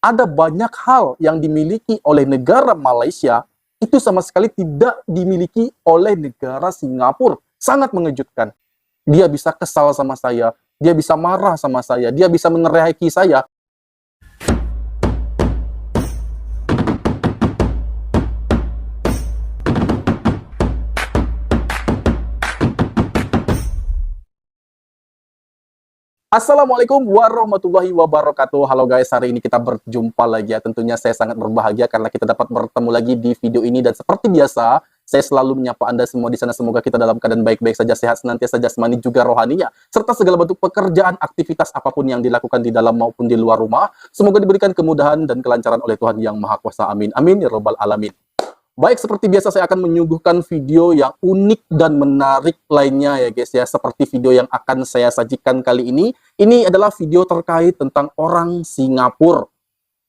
ada banyak hal yang dimiliki oleh negara Malaysia itu sama sekali tidak dimiliki oleh negara Singapura. Sangat mengejutkan. Dia bisa kesal sama saya, dia bisa marah sama saya, dia bisa meneriaki saya. Assalamualaikum warahmatullahi wabarakatuh. Halo guys, hari ini kita berjumpa lagi ya. Tentunya saya sangat berbahagia karena kita dapat bertemu lagi di video ini. Dan seperti biasa, saya selalu menyapa Anda semua di sana. Semoga kita dalam keadaan baik-baik saja, sehat senantiasa jasmani juga rohaninya. Serta segala bentuk pekerjaan, aktivitas apapun yang dilakukan di dalam maupun di luar rumah. Semoga diberikan kemudahan dan kelancaran oleh Tuhan Yang Maha Kuasa. Amin. Amin. Ya Rabbal Alamin. Baik, seperti biasa saya akan menyuguhkan video yang unik dan menarik lainnya ya guys ya. Seperti video yang akan saya sajikan kali ini. Ini adalah video terkait tentang orang Singapura.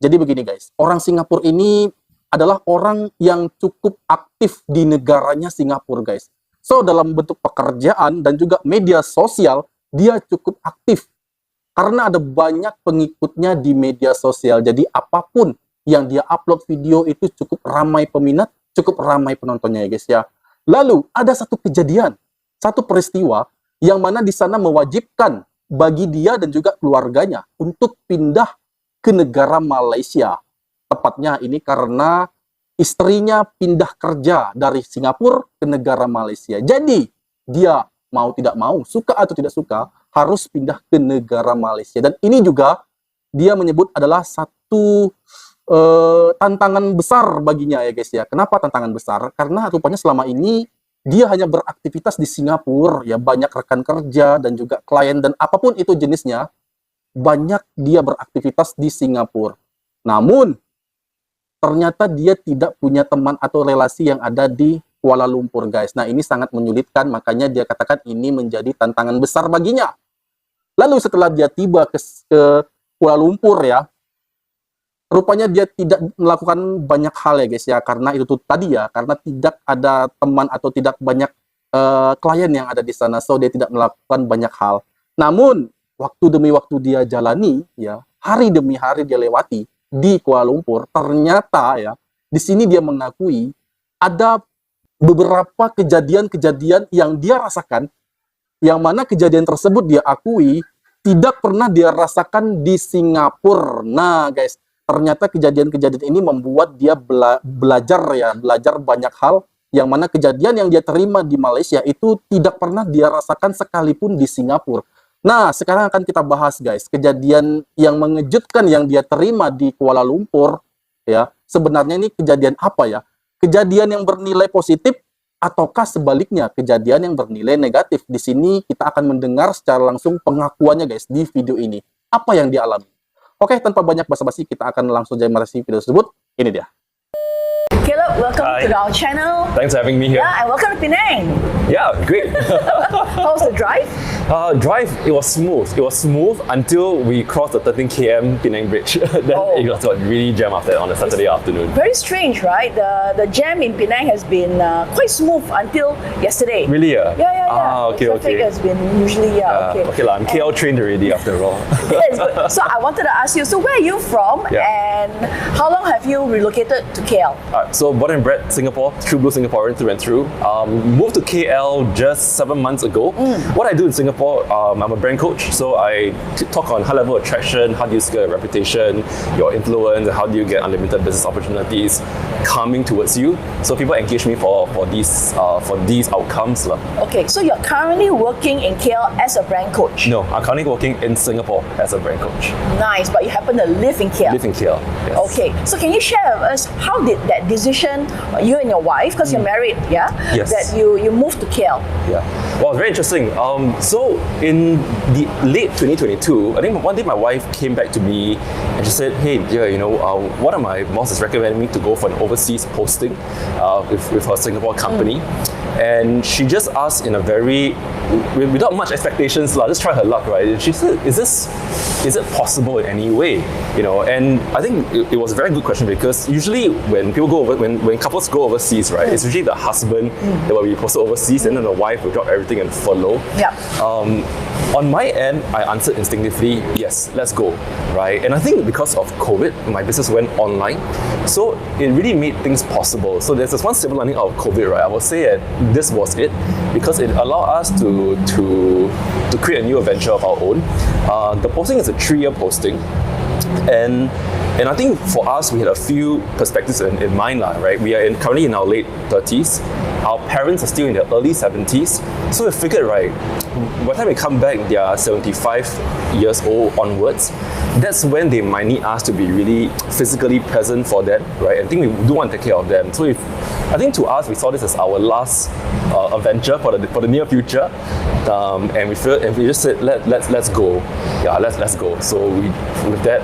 Jadi begini guys, orang Singapura ini adalah orang yang cukup aktif di negaranya Singapura guys. So, dalam bentuk pekerjaan dan juga media sosial, dia cukup aktif. Karena ada banyak pengikutnya di media sosial. Jadi apapun yang dia upload video itu cukup ramai peminat, cukup ramai penontonnya ya guys ya. Lalu ada satu kejadian, satu peristiwa yang mana di sana mewajibkan bagi dia dan juga keluarganya untuk pindah ke negara Malaysia. Tepatnya ini karena istrinya pindah kerja dari Singapura ke negara Malaysia. Jadi dia mau tidak mau, suka atau tidak suka, harus pindah ke negara Malaysia. Dan ini juga dia menyebut adalah satu tantangan besar baginya ya guys ya. Kenapa tantangan besar? Karena rupanya selama ini dia hanya beraktivitas di Singapura ya, banyak rekan kerja dan juga klien dan apapun itu jenisnya, banyak dia beraktivitas di Singapura. Namun ternyata dia tidak punya teman atau relasi yang ada di Kuala Lumpur guys. Nah, ini sangat menyulitkan, makanya dia katakan ini menjadi tantangan besar baginya. Lalu setelah dia tiba ke Kuala Lumpur ya, rupanya dia tidak melakukan banyak hal ya guys ya, karena itu tuh tadi ya, karena tidak ada teman atau tidak banyak klien yang ada di sana, so dia tidak melakukan banyak hal. Namun waktu demi waktu dia jalani ya, hari demi hari dia lewati di Kuala Lumpur, ternyata ya di sini dia mengakui ada beberapa kejadian-kejadian yang dia rasakan, yang mana kejadian tersebut dia akui tidak pernah dia rasakan di Singapura. Nah guys, ternyata kejadian-kejadian ini membuat dia belajar banyak hal, yang mana kejadian yang dia terima di Malaysia itu tidak pernah dia rasakan sekalipun di Singapura. Nah, sekarang akan kita bahas guys, kejadian yang mengejutkan yang dia terima di Kuala Lumpur ya. Sebenarnya ini kejadian apa ya? Kejadian yang bernilai positif ataukah sebaliknya kejadian yang bernilai negatif? Di sini kita akan mendengar secara langsung pengakuannya guys di video ini. Apa yang dia alami? Oke, tanpa banyak basa-basi, kita akan langsung saja mereview video tersebut. Ini dia. Caleb, welcome to our channel. Thanks for having me here. Yeah, and welcome to Penang. Yeah, great. How was the drive? Drive, it was smooth. It was smooth until we crossed the 13 km Penang Bridge. Then it got really jam after on a Saturday afternoon. Very strange, right? The jam in Penang has been quite smooth until yesterday. Really? Yeah. Ah, okay, the traffic has been usually, okay. Okay, I'm KL trained already after all. That's good. So I wanted to ask you, so where are you from and how long have you relocated to KL? So born and bred Singapore, true blue Singaporean through and through. Moved to KL just 7 months ago. What I do in Singapore, I'm a brand coach, so I talk on high level attraction, how do you scale your reputation, your influence, and how do you get unlimited business opportunities coming towards you. So people engage me for these outcomes. Okay, so you're currently working in KL as a brand coach? No, I'm currently working in Singapore as a brand coach. Nice, but you happen to live in KL? Live in KL, yes. Okay, so can you share with us how did that decision, you and your wife, because you're married, yeah? Yes. That you moved to KL? Yeah. Well, it's very interesting. So in the late 2022, I think one day my wife came back to me and she said, hey, yeah, one of my bosses recommended me to go for an overseas posting with her Singapore company. And she just asked in a very, without much expectations, just try her luck, right? She said, is it possible in any way? You know, and I think it was a very good question, because usually when people go over, when couples go overseas, right, it's usually the husband that will be posted overseas, and then the wife will drop everything and follow. Yeah. On my end, I answered instinctively, yes, let's go, right? And I think because of COVID, my business went online, so it really made things possible. So there's this one silver lining out of COVID, right? I would say that this was it, because it allowed us to create a new adventure of our own. The posting is a 3-year posting, and I think for us, we had a few perspectives in mind, right? We are currently in our late 30s. Our parents are still in their early 70s. So we figured, right, by the time we come back, they are 75 years old onwards. That's when they might need us to be really physically present for them, right? I think we do want to take care of them. So I think to us, we saw this as our last adventure for the near future, and we just said let's go, let's go. So with that,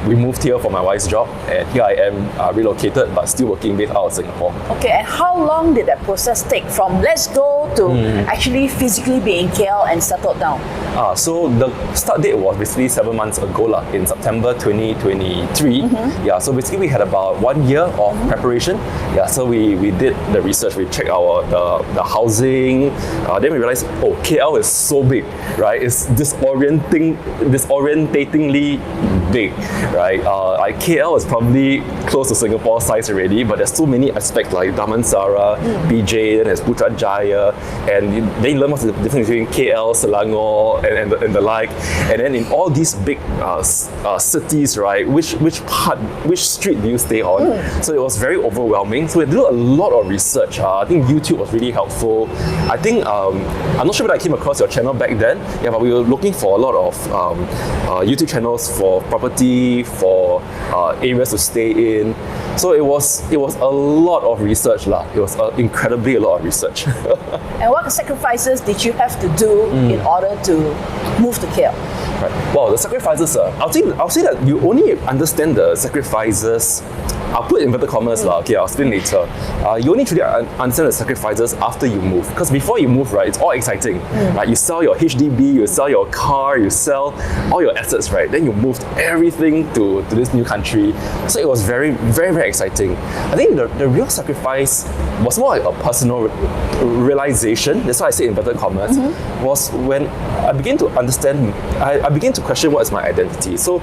we moved here for my wife's job, and here I am relocated, but still working based out of Singapore. Okay, and how long did that process take from let's go to actually physically being in KL and settled down? So the start date was basically 7 months ago, in September 2023. So basically we had about 1 year of preparation. So we did the research, we checked the housing, then we realized, KL is so big, right? It's disorientatingly big, right? KL is probably close to Singapore size already, but there's so many aspects like Damansara, BJ, then there's Putrajaya, and then you learn what's the difference between KL, Selangor, and the like. And then in all these big cities, right, which street do you stay on? So it was very overwhelming. So we did a lot of research. I think YouTube was really helpful. I think, I'm not sure whether I came across your channel back then, but we were looking for a lot of YouTube channels for property, for areas to stay in. So it was a lot of research. It was incredibly a lot of research. And what sacrifices did you have to do in order to move to KL? Right. Well, the sacrifices, I'll say that you only understand the sacrifices, I'll put in inverted commas, okay, I'll explain later. You only truly understand the sacrifices after you move. Because before you move, right, it's all exciting. Right? You sell your HDB, you sell your car, you sell all your assets, right? Then you moved everything to this new country. So it was very, very, very exciting. I think the real sacrifice was more like a personal realization, that's why I say inverted commas, was when I began to understand, I began to question what is my identity. So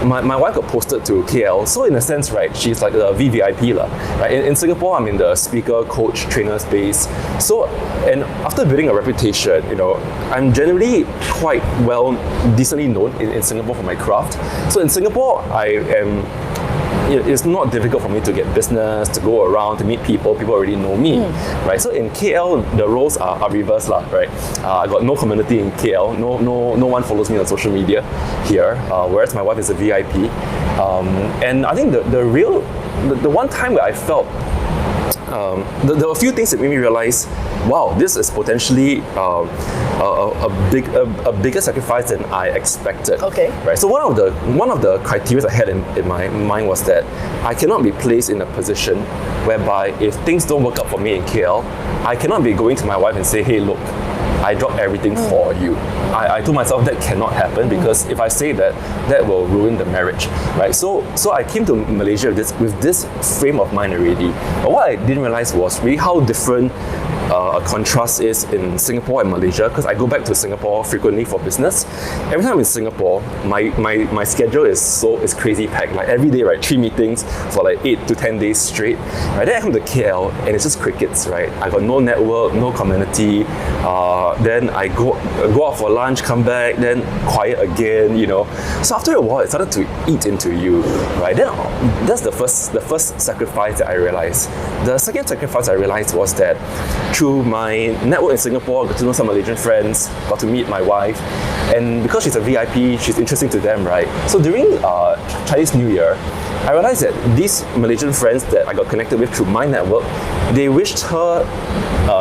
my wife got posted to KL, so in a sense, right, she's like a VVIP, right? In Singapore, I'm in the speaker, coach, trainer space. So, and after building a reputation, I'm generally quite decently known in Singapore for my craft. So in Singapore, it's not difficult for me to get business, to go around, to meet people. People already know me, right? So in KL, the roles are reversed, right? I got no community in KL. No one follows me on social media here, whereas my wife is a VIP. And I think the one time where I felt there were a few things that made me realize, wow, this is potentially a bigger sacrifice than I expected. Okay. Right. So one of the criteria I had in my mind was that I cannot be placed in a position whereby if things don't work out for me in KL, I cannot be going to my wife and say, hey, look, I dropped everything for you. I told myself that cannot happen, because if I say that will ruin the marriage, right? So I came to Malaysia with this frame of mind already. But what I didn't realize was really how different a contrast is in Singapore and Malaysia, because I go back to Singapore frequently for business. Every time I'm in Singapore, my schedule is crazy packed. Like every day, right, 3 meetings for like 8 to 10 days straight. Right, then I come to KL and it's just crickets, right? I got no network, no community. Then I go out for lunch, come back, then quiet again. So after a while, it started to eat into you, right? Then that's the first sacrifice that I realized. The second sacrifice I realized was that through my network in Singapore, I got to know some Malaysian friends, got to meet my wife, and because she's a VIP, she's interesting to them, right? So during Chinese New Year, I realized that these Malaysian friends that I got connected with through my network, they wished her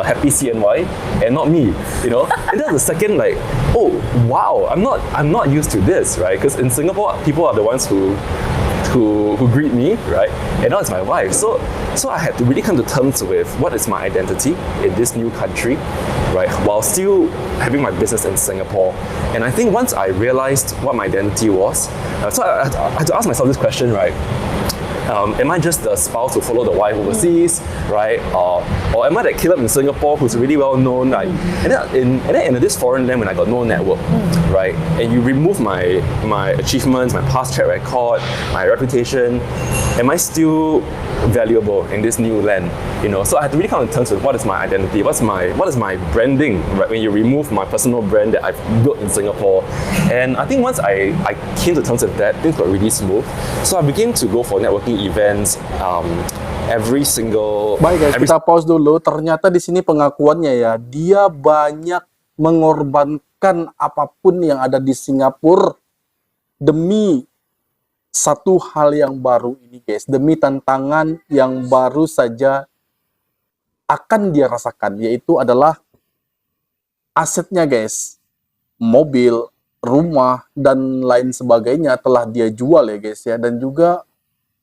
happy CNY and not me, And that's the second, like, oh wow, I'm not used to this, right? Because in Singapore, people are the ones who who greet me, right? And now it's my wife. So I had to really come to terms with what is my identity in this new country, right? While still having my business in Singapore. And I think once I realized what my identity was, so I had to ask myself this question, right? Am I just the spouse who follow the wife overseas, right? Or am I that Caleb in Singapore who's really well known? Like, and then in this foreign land when I got no network, right? And you remove my achievements, my past track record, my reputation, am I still valuable in this new land? You know, so I had to really come to terms with what is my identity, what is my branding, right? When you remove my personal brand that I've built in Singapore. And I think once I came to terms with that, things got really smooth. So I began to go for networking events every single. Baik guys, kita pause dulu. Ternyata di sini pengakuannya ya, dia banyak mengorbankan apapun yang ada di Singapura demi satu hal yang baru ini guys, demi tantangan yang baru saja akan dia rasakan, yaitu adalah asetnya guys, mobil, rumah, dan lain sebagainya telah dia jual ya guys ya, dan juga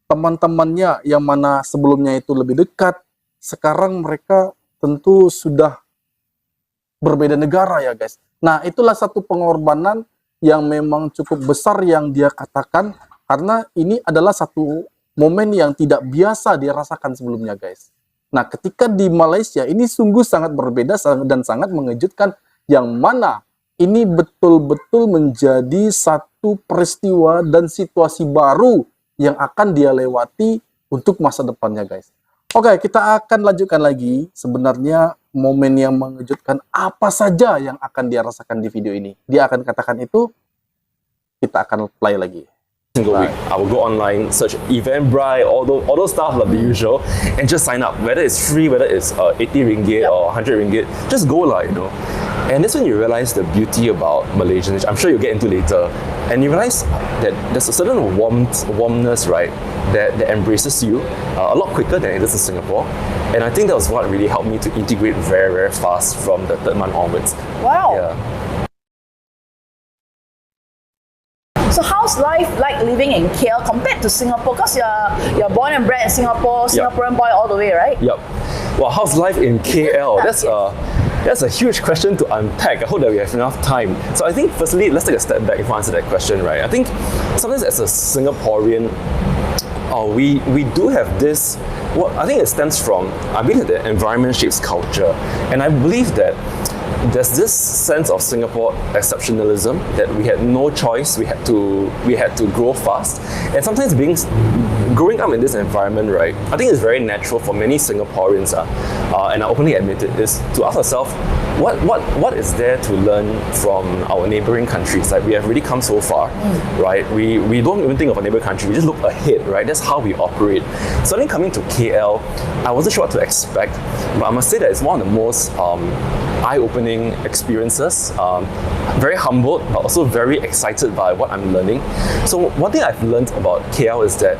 teman-temannya yang mana sebelumnya itu lebih dekat, sekarang mereka tentu sudah berbeda negara ya guys. Nah, itulah satu pengorbanan yang memang cukup besar yang dia katakan, karena ini adalah satu momen yang tidak biasa dia rasakan sebelumnya guys. Nah, ketika di Malaysia ini sungguh sangat berbeda dan sangat mengejutkan, yang mana ini betul-betul menjadi satu peristiwa dan situasi baru yang akan dia lewati untuk masa depannya guys. Oke, kita akan lanjutkan lagi sebenarnya momen yang mengejutkan apa saja yang akan dia rasakan di video ini. Dia akan katakan itu, kita akan play lagi. Single week, I will go online, search Eventbrite, all those stuff like the usual, and just sign up. Whether it's free, whether it's 80 ringgit or 100 ringgit, just go lah, you know. And that's when you realize the beauty about Malaysians. I'm sure you'll get into later, and you realize that there's a certain warmness, right, that embraces you a lot quicker than it is in Singapore. And I think that was what really helped me to integrate very, very fast from the third month onwards. Wow. Yeah. So how's life like living in KL compared to Singapore? Because you're born and bred in Singapore, Singaporean boy all the way, right? Yep. Well, how's life in KL? That's a huge question to unpack. I hope that we have enough time. So I think firstly, let's take a step back before I answer that question, right? I think sometimes as a Singaporean, we do have this, I think it stems from, I believe that the environment shapes culture. And I believe that there's this sense of Singapore exceptionalism that we had no choice. We had to grow fast, and sometimes growing up in this environment, right? I think it's very natural for many Singaporeans, and I openly admit it, is to ask ourselves, what is there to learn from our neighboring countries? Like, we have really come so far, right? We don't even think of a neighboring country. We just look ahead, right? That's how we operate. So then coming to KL, I wasn't sure what to expect, but I must say that it's one of the most eye-opening experiences. Very humbled, but also very excited by what I'm learning. So one thing I've learned about KL is that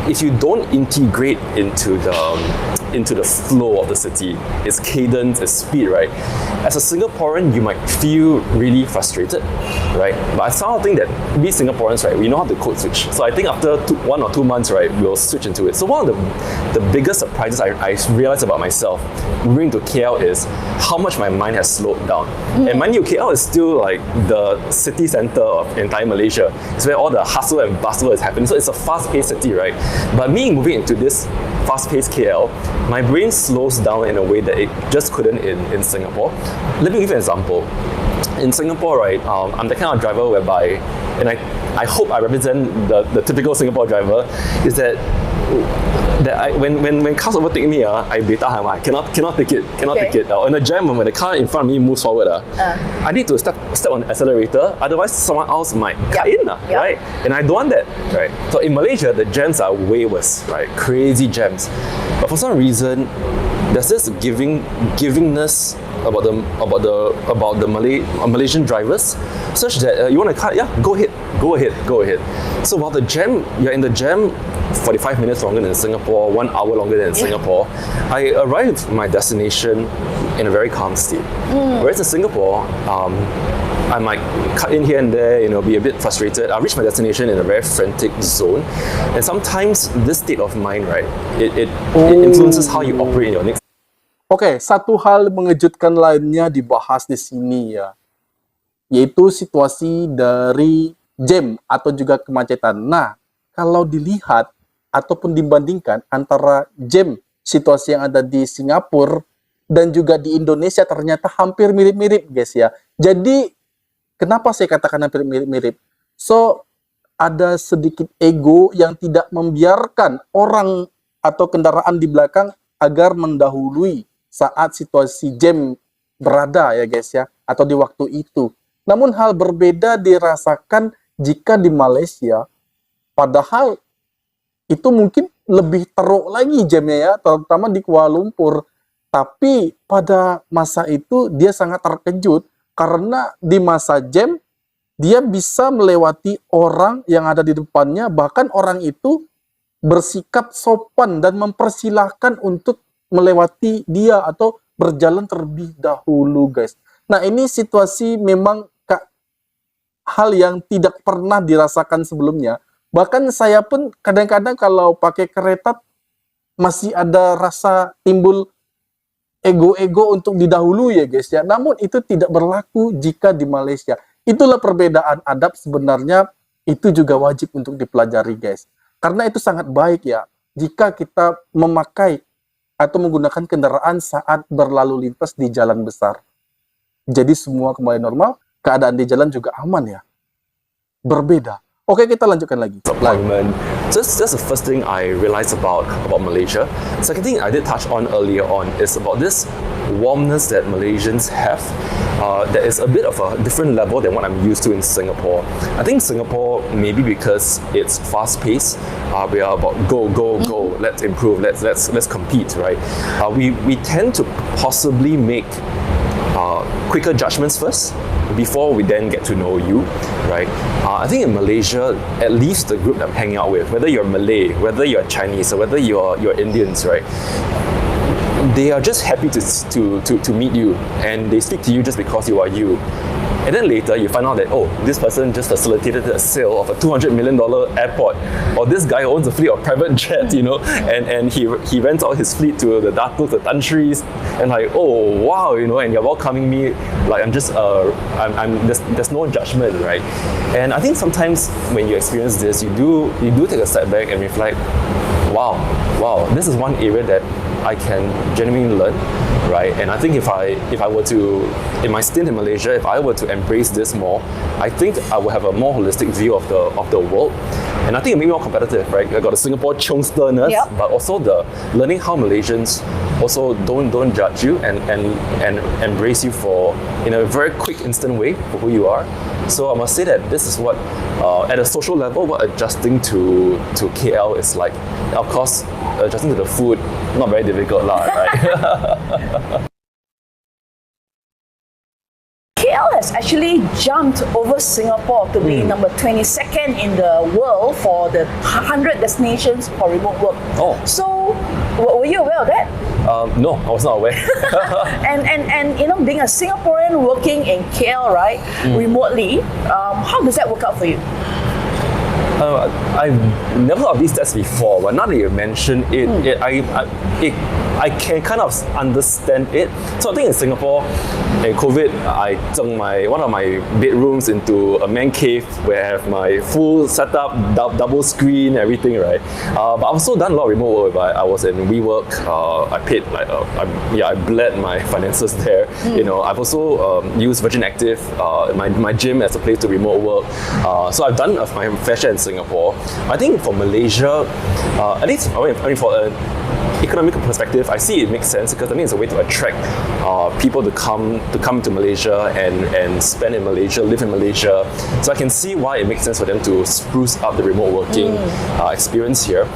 if you don't integrate into the flow of the city, its cadence, its speed, right? As a Singaporean, you might feel really frustrated, right? But I somehow think that we Singaporeans, right, we know how to code switch. So I think after 1 or 2 months, right, we'll switch into it. So one of the biggest surprises I realized about myself moving to KL is how much my mind has slowed down. And mind you, KL is still like the city center of entire Malaysia. It's where all the hustle and bustle is happening. So it's a fast-paced city, right? But me moving into this fast-paced KL, my brain slows down in a way that it just couldn't in Singapore. Let me give you an example. In Singapore, right, I'm the kind of driver whereby, and I hope I represent the typical Singapore driver, is that when cars overtake me, I I cannot take it, take it. In a jam, when the car in front of me moves forward, I need to step on the accelerator, otherwise someone else might cut in, right? And I don't want that, right? So in Malaysia, the jams are way worse, right? Crazy jams. But for some reason, there's this givingness about the Malaysian drivers, such that you want to cut, go ahead. So while you're in the jam 45 minutes longer than Singapore, 1 hour longer than Singapore, I arrived at my destination in a very calm state. Whereas in Singapore, I might cut in here and there, be a bit frustrated. I reach my destination in a very frantic zone. And sometimes this state of mind, right, it influences how you operate in your next. Oke, satu hal mengejutkan lainnya dibahas di sini ya, yaitu situasi dari jam atau juga kemacetan. Nah, kalau dilihat ataupun dibandingkan antara jam situasi yang ada di Singapura dan juga di Indonesia ternyata hampir mirip-mirip guys ya. Jadi kenapa saya katakan hampir mirip-mirip? So, ada sedikit ego yang tidak membiarkan orang atau kendaraan di belakang agar mendahului saat situasi jam berada ya guys ya, atau di waktu itu. Namun hal berbeda dirasakan jika di Malaysia, padahal itu mungkin lebih teruk lagi jamnya ya, terutama di Kuala Lumpur. Tapi pada masa itu dia sangat terkejut karena di masa jam dia bisa melewati orang yang ada di depannya, bahkan orang itu bersikap sopan dan mempersilahkan untuk melewati dia atau berjalan terlebih dahulu guys. Nah ini situasi memang hal yang tidak pernah dirasakan sebelumnya. Bahkan saya pun kadang-kadang kalau pakai kereta masih ada rasa timbul ego-ego untuk didahului ya guys ya. Namun itu tidak berlaku jika di Malaysia. Itulah perbedaan adab sebenarnya, itu juga wajib untuk dipelajari guys. Karena itu sangat baik ya jika kita memakai atau menggunakan kendaraan saat berlalu lintas di jalan besar. Jadi semua kembali normal, keadaan di jalan juga aman ya. Berbeda. Oke, kita lanjutkan lagi. Appointment. So that's the first thing I realized about Malaysia. Second thing I did touch on earlier on is about this warmness that Malaysians have. That is a bit of a different level than what I'm used to in Singapore. I think Singapore, maybe because it's fast-paced, we are about go, let's improve, let's compete, right? We tend to possibly make quicker judgments first before we then get to know you, right? I think in Malaysia, at least the group that I'm hanging out with, whether you're Malay, whether you're Chinese, or whether you're Indians, right? They are just happy to meet you, and they speak to you just because you are you. And then later you find out that, oh, this person just facilitated a sale of a $200 million airport, or this guy owns a fleet of private jets, and he rents out his fleet to the Datuk, the Tan Sris, and like, oh wow, and you're welcoming me like I'm just there's no judgment, right? And I think sometimes when you experience this, you do take a step back and reflect, wow, this is one area that I can genuinely learn, right? And I think if I were to, in my stint in Malaysia, if I were to embrace this more, I think I would have a more holistic view of the world. And I think it made me more competitive, right? I got the Singapore chongsterness, but also the learning how Malaysians also don't judge you and embrace you for, in a very quick, instant way for who you are. So I must say that this is what, at a social level, what adjusting to KL is like. Of course, adjusting to the food, not very difficult lah, right? KL has actually jumped over Singapore to be number 22nd in the world for the 100 destinations for remote work. Oh. So, were you aware of that? No, I was not aware. and being a Singaporean working in KL, right, remotely, how does that work out for you? I've never heard of these stats before, but now that you mention it, I can kind of understand it. So I think in Singapore, in COVID, I turned one of my bedrooms into a man cave where I have my full setup, double screen, everything, right? But I've also done a lot of remote work. I was in WeWork. I paid I bled my finances there. I've also used Virgin Active, my gym as a place to remote work. So I've done my fair share in Singapore. I think for Malaysia, at least for an economic perspective, I see it makes sense because I think it's a way to attract people to come to Malaysia and spend in Malaysia, live in Malaysia. So I can see why it makes sense for them to spruce up the remote working experience here.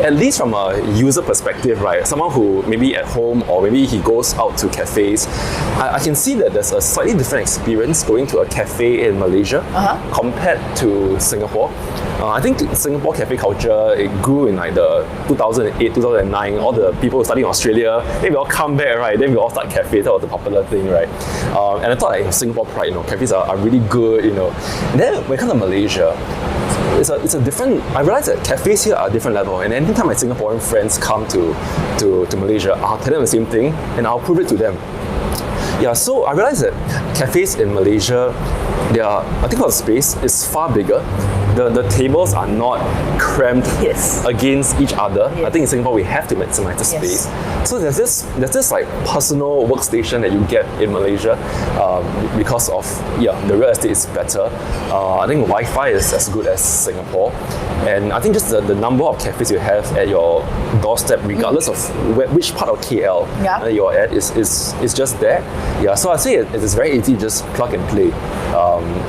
At least from a user perspective, right? Someone who maybe at home or maybe he goes out to cafes, I can see that there's a slightly different experience going to a cafe in Malaysia compared to Singapore. I think Singapore cafe culture, it grew in like the 2008, 2009. All the people studying in Australia, then we all come back, right? Then we all start cafes. That was the popular thing, right? And I thought like in Singapore pride, cafes are really good, And then when it comes to Malaysia, it's a different. I realize that cafes here are a different level. And anytime my Singaporean friends come to Malaysia, I'll tell them the same thing and I'll prove it to them. Yeah, so I realized that cafes in Malaysia, I think the space is far bigger. The tables are not cramped Yes. against each other. Yes. I think in Singapore we have to maximize the Yes. space. So there's this like personal workstation that you get in Malaysia because of the real estate is better. I think Wi-Fi is as good as Singapore, and I think just the number of cafes you have at your doorstep, regardless of which part of KL Yeah. you're at, is just there. Yeah, so I say it is very easy to just plug and play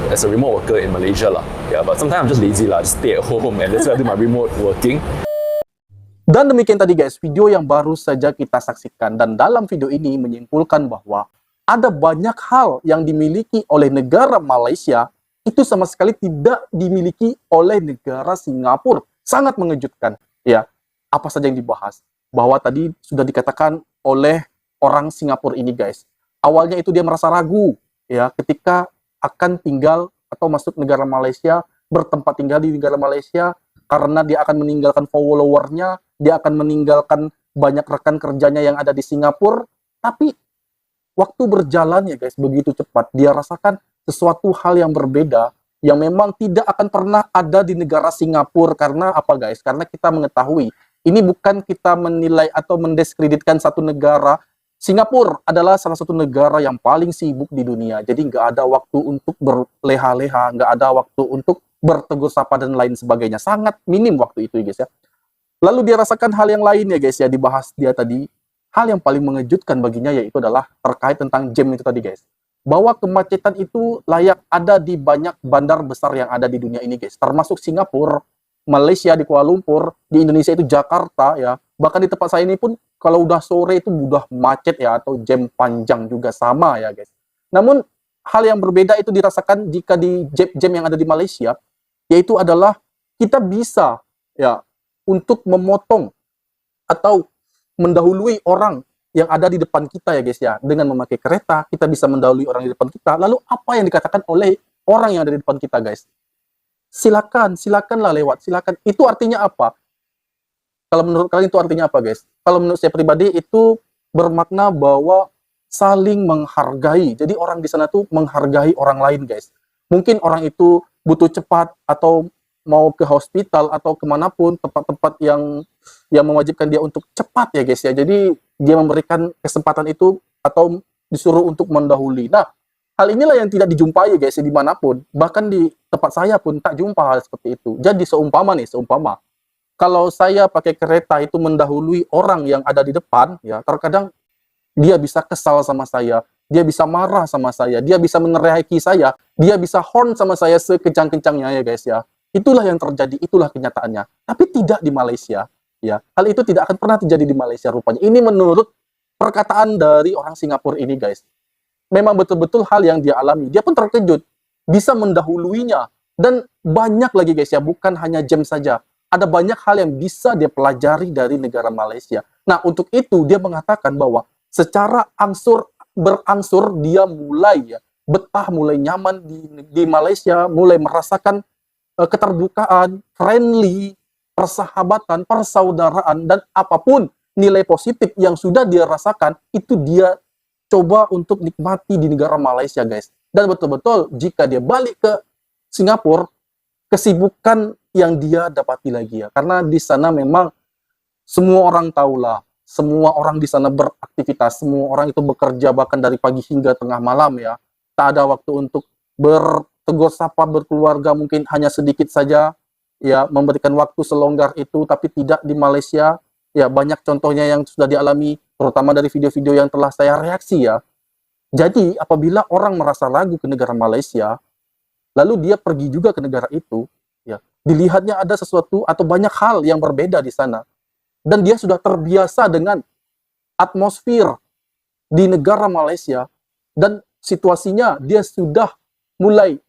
as a remote worker in Malaysia lah. Yeah, but sometimes I'm just lazy lah, just stay at home and that's why I do my remote working. Dan demikian tadi guys, video yang baru saja kita saksikan. Dan dalam video ini menyimpulkan bahwa ada banyak hal yang dimiliki oleh negara Malaysia itu sama sekali tidak dimiliki oleh negara Singapura. Sangat mengejutkan. Ya, apa saja yang dibahas? Bahwa tadi sudah dikatakan oleh orang Singapura ini guys. Awalnya itu dia merasa ragu ya ketika akan tinggal atau masuk negara Malaysia, bertempat tinggal di negara Malaysia, karena dia akan meninggalkan followernya, dia akan meninggalkan banyak rekan kerjanya yang ada di Singapura. Tapi waktu berjalan ya guys, begitu cepat, dia rasakan sesuatu hal yang berbeda, yang memang tidak akan pernah ada di negara Singapura. Karena apa guys? Karena kita mengetahui, ini bukan kita menilai atau mendiskreditkan satu negara. Singapura adalah salah satu negara yang paling sibuk di dunia. Jadi nggak ada waktu untuk berleha-leha, nggak ada waktu untuk bertegur sapa dan lain sebagainya. Sangat minim waktu itu guys ya. Lalu dia rasakan hal yang lain ya guys ya, dibahas dia tadi. Hal yang paling mengejutkan baginya yaitu adalah terkait tentang jam itu tadi guys. Bahwa kemacetan itu layak ada di banyak bandar besar yang ada di dunia ini guys. Termasuk Singapura, Malaysia di Kuala Lumpur, di Indonesia itu Jakarta ya. Bahkan di tempat saya ini pun kalau udah sore itu udah macet ya, atau jam panjang juga sama ya guys. Namun hal yang berbeda itu dirasakan jika di jam yang ada di Malaysia, yaitu adalah kita bisa ya untuk memotong atau mendahului orang yang ada di depan kita ya guys ya. Dengan memakai kereta kita bisa mendahului orang di depan kita. Lalu apa yang dikatakan oleh orang yang ada di depan kita guys? Silakanlah lewat, silakan. Itu artinya apa? Kalau menurut kalian itu artinya apa guys? Kalau menurut saya pribadi itu bermakna bahwa saling menghargai. Jadi orang di sana tuh menghargai orang lain guys. Mungkin orang itu butuh cepat atau mau ke hospital atau kemanapun, tempat-tempat yang mewajibkan dia untuk cepat ya guys ya. Jadi dia memberikan kesempatan itu atau disuruh untuk mendahului. Nah, hal inilah yang tidak dijumpai guys dimanapun. Bahkan di tempat saya pun tak jumpa hal seperti itu. Jadi seumpama kalau saya pakai kereta itu mendahului orang yang ada di depan, ya terkadang dia bisa kesal sama saya, dia bisa marah sama saya, dia bisa meneriaki saya, dia bisa horn sama saya sekencang-kencangnya ya guys ya. Itulah yang terjadi, itulah kenyataannya. Tapi tidak di Malaysia, ya. Hal itu tidak akan pernah terjadi di Malaysia rupanya. Ini menurut perkataan dari orang Singapura ini guys. Memang betul-betul hal yang dia alami. Dia pun terkejut, bisa mendahuluinya. Dan banyak lagi guys ya, bukan hanya jam saja. Ada banyak hal yang bisa dia pelajari dari negara Malaysia. Nah, untuk itu dia mengatakan bahwa secara berangsur dia mulai ya betah, mulai nyaman di Malaysia, mulai merasakan keterbukaan, friendly, persahabatan, persaudaraan, dan apapun nilai positif yang sudah dia rasakan, itu dia coba untuk nikmati di negara Malaysia guys. Dan betul-betul jika dia balik ke Singapura, kesibukan yang dia dapati lagi ya, karena di sana memang semua orang tahulah, semua orang di sana beraktivitas, semua orang itu bekerja bahkan dari pagi hingga tengah malam ya, tak ada waktu untuk bertegur sapa, berkeluarga, mungkin hanya sedikit saja ya, memberikan waktu selonggar itu. Tapi tidak di Malaysia ya, banyak contohnya yang sudah dialami, terutama dari video-video yang telah saya reaksi ya. Jadi apabila orang merasa ragu ke negara Malaysia, lalu dia pergi juga ke negara itu, ya, dilihatnya ada sesuatu atau banyak hal yang berbeda di sana. Dan dia sudah terbiasa dengan atmosfer di negara Malaysia, dan situasinya dia sudah mulai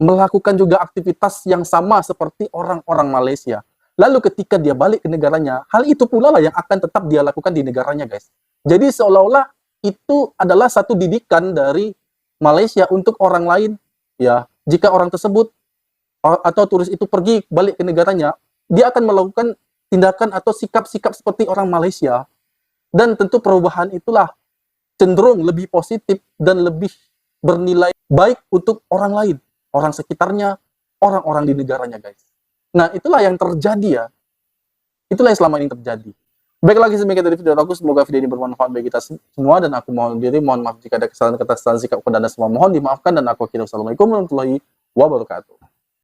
melakukan juga aktivitas yang sama seperti orang-orang Malaysia. Lalu ketika dia balik ke negaranya, hal itu pula lah yang akan tetap dia lakukan di negaranya, guys. Jadi seolah-olah itu adalah satu didikan dari Malaysia untuk orang lain. Ya, jika orang tersebut atau turis itu pergi balik ke negaranya, dia akan melakukan tindakan atau sikap-sikap seperti orang Malaysia. Dan tentu perubahan itulah cenderung lebih positif dan lebih bernilai baik untuk orang lain, orang sekitarnya, orang-orang di negaranya, guys. Nah, itulah yang terjadi ya. Itulah yang selama ini terjadi. Baik lagi demikian dari video aku, semoga video ini bermanfaat bagi kita semua, dan aku mohon maaf jika ada kesalahan-kesalahan sikap dan semua mohon dimaafkan, dan aku akhirnya wassalamualaikum warahmatullahi wabarakatuh.